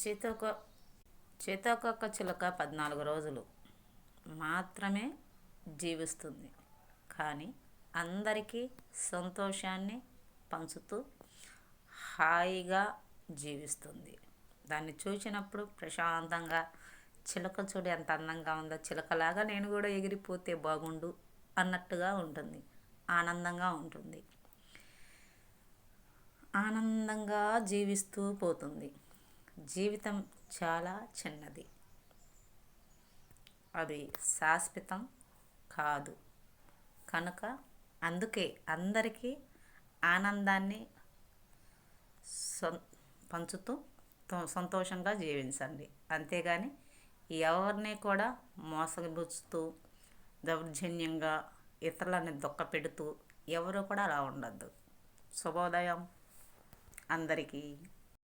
సీతొక సీతాకోక చిలుక 14 రోజులు మాత్రమే జీవిస్తుంది. కానీ అందరికీ సంతోషాన్ని పంచుతూ హాయిగా జీవిస్తుంది. దాన్ని చూసినప్పుడు ప్రశాంతంగా చిలక చూడు ఎంత అందంగా ఉందో, చిలకలాగా నేను కూడా ఎగిరిపోతే బాగుండు అన్నట్టుగా ఉంటుంది. ఆనందంగా ఉంటుంది. ఆనందంగా జీవిస్తూ పోతుంది. జీవితం చాలా చిన్నది, అది శాశ్వతం కాదు. కనుక అందుకే అందరికీ ఆనందాన్ని పంచుతూ సంతోషంగా జీవించండి. అంతేగాని ఎవరిని కూడా మోసపుచ్చుతూ దౌర్జన్యంగా ఇతరులని దుఃఖపెడుతూ ఎవరు కూడా అలా ఉండద్దు. శుభోదయం అందరికీ.